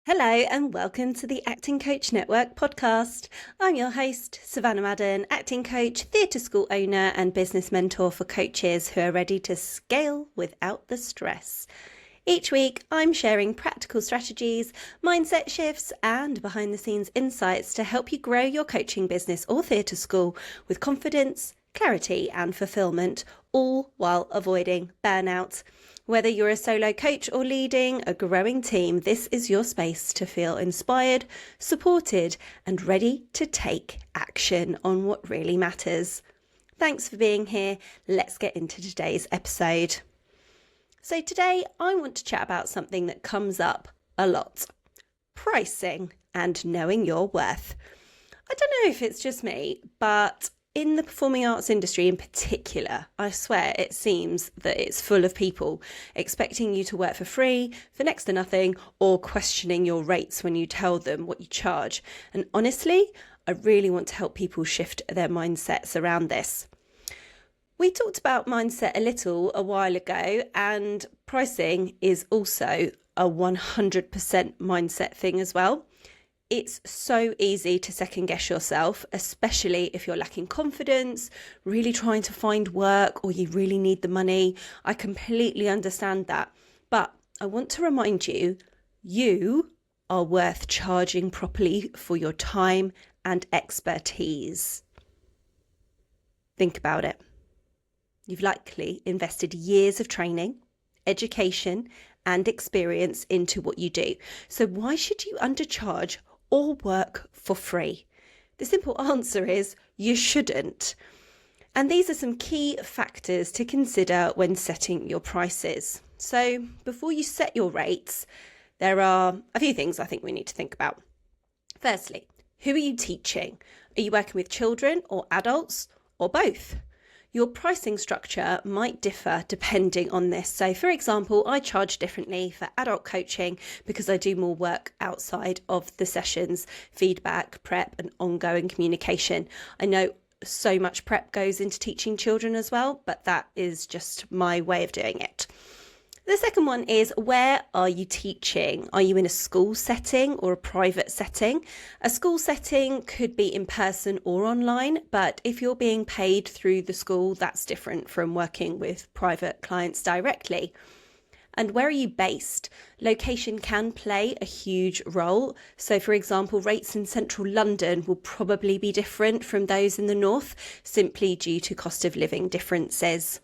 Hello and welcome to the Acting Coach Network podcast. I'm your host, Savannah Madden, acting coach, theatre school owner and business mentor for coaches who are ready to scale without the stress. Each week, I'm sharing practical strategies, mindset shifts and behind the scenes insights to help you grow your coaching business or theatre school with confidence, clarity and fulfillment, all while avoiding burnout. Whether you're a solo coach or leading a growing team, this is your space to feel inspired, supported, and ready to take action on what really matters. Thanks for being here. Let's get into today's episode. So today I want to chat about something that comes up a lot: pricing and knowing your worth. I don't know if it's just me, but in the performing arts industry in particular, I swear it seems that it's full of people expecting you to work for free, for next to nothing, or questioning your rates when you tell them what you charge. And honestly, I really want to help people shift their mindsets around this. We talked about mindset a little a while ago, and pricing is also a 100% mindset thing as well. It's so easy to second guess yourself, especially if you're lacking confidence, really trying to find work, or you really need the money. I completely understand that. But I want to remind you, you are worth charging properly for your time and expertise. Think about it. You've likely invested years of training, education, and experience into what you do. So why should you undercharge or work for free? The simple answer is you shouldn't. And these are some key factors to consider when setting your prices. So before you set your rates, there are a few things I think we need to think about. Firstly, who are you teaching? Are you working with children or adults or both? Your pricing structure might differ depending on this. So for example, I charge differently for adult coaching because I do more work outside of the sessions, feedback, prep and ongoing communication. I know so much prep goes into teaching children as well, but that is just my way of doing it. The second one is, where are you teaching? Are you in a school setting or a private setting? A school setting could be in person or online, but if you're being paid through the school, that's different from working with private clients directly. And where are you based? Location can play a huge role. So for example, rates in central London will probably be different from those in the north, simply due to cost of living differences.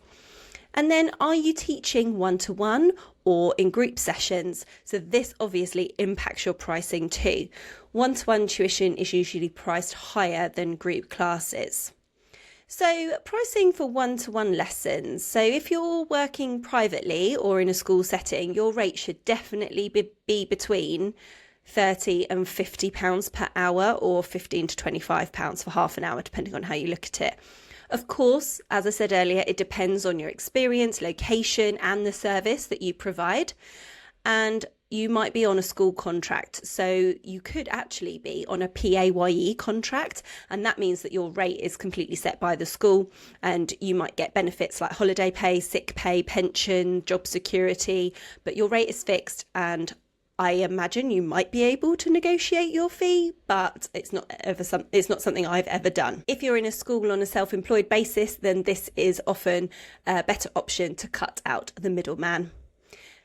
And then, are you teaching one-to-one or in group sessions? So this obviously impacts your pricing too. One-to-one tuition is usually priced higher than group classes. So pricing for one-to-one lessons. So if you're working privately or in a school setting, your rate should definitely be between £30 and £50 per hour, or £15 to £25 for half an hour, depending on how you look at it. Of course, as I said earlier, it depends on your experience, location, and the service that you provide. And you might be on a school contract, so you could actually be on a PAYE contract, and that means that your rate is completely set by the school, and you might get benefits like holiday pay, sick pay, pension, job security, but your rate is fixed, and I imagine you might be able to negotiate your fee, but it's not something I've ever done. If you're in a school on a self-employed basis, then this is often a better option to cut out the middleman.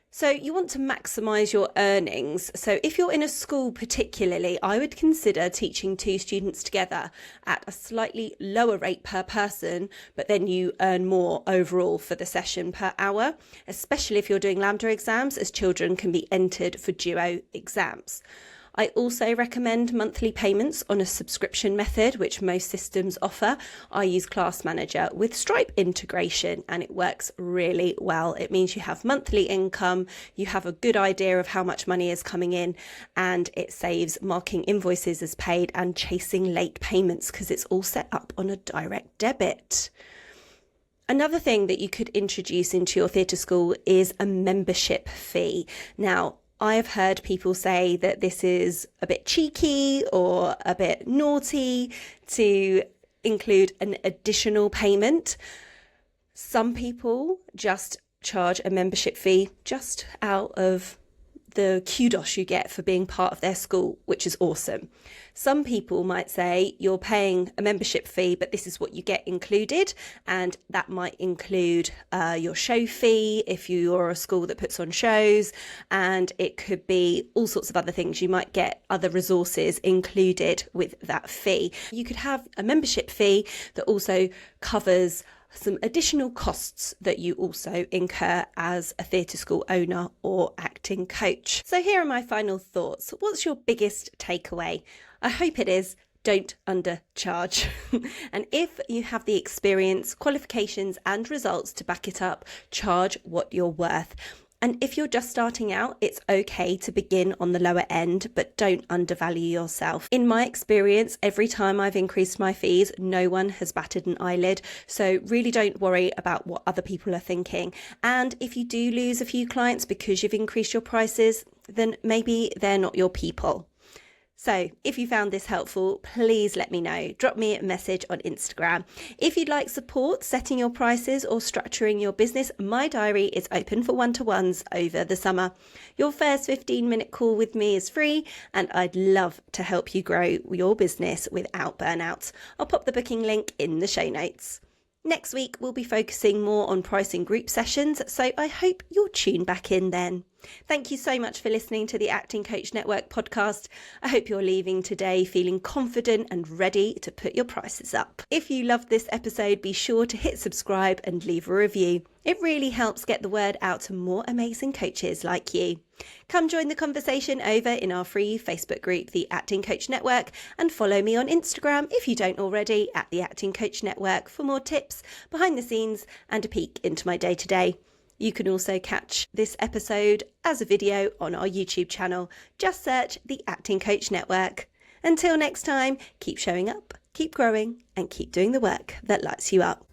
So you want to maximise your earnings. So if you're in a school particularly, I would consider teaching 2 students together at a slightly lower rate per person, but then you earn more overall for the session per hour, especially if you're doing Lambda exams, as children can be entered for duo exams. I also recommend monthly payments on a subscription method, which most systems offer. I use Class Manager with Stripe integration, and it works really well. It means you have monthly income, you have a good idea of how much money is coming in, and it saves marking invoices as paid and chasing late payments because it's all set up on a direct debit. Another thing that you could introduce into your theatre school is a membership fee. Now, I've heard people say that this is a bit cheeky or a bit naughty to include an additional payment. Some people just charge a membership fee just out of the kudos you get for being part of their school, which is awesome. Some people might say you're paying a membership fee, but this is what you get included, and that might include your show fee if you're a school that puts on shows, and it could be all sorts of other things. You might get other resources included with that fee. You could have a membership fee that also covers some additional costs that you also incur as a theatre school owner or acting coach. So here are my final thoughts. What's your biggest takeaway? I hope it is don't undercharge. And if you have the experience, qualifications and results to back it up, charge what you're worth. And if you're just starting out, it's okay to begin on the lower end, but don't undervalue yourself. In my experience, every time I've increased my fees, no one has batted an eyelid. So really don't worry about what other people are thinking. And if you do lose a few clients because you've increased your prices, then maybe they're not your people. So if you found this helpful, please let me know. Drop me a message on Instagram. If you'd like support setting your prices or structuring your business, my diary is open for one-to-ones over the summer. Your first 15-minute call with me is free, and I'd love to help you grow your business without burnout. I'll pop the booking link in the show notes. Next week, we'll be focusing more on pricing group sessions, so I hope you'll tune back in then. Thank you so much for listening to the Acting Coach Network podcast. I hope you're leaving today feeling confident and ready to put your prices up. If you loved this episode, be sure to hit subscribe and leave a review. It really helps get the word out to more amazing coaches like you. Come join the conversation over in our free Facebook group, the Acting Coach Network, and follow me on Instagram if you don't already at the Acting Coach Network for more tips, behind the scenes, and a peek into my day-to-day. You can also catch this episode as a video on our YouTube channel. Just search the Acting Coach Network. Until next time, keep showing up, keep growing, and keep doing the work that lights you up.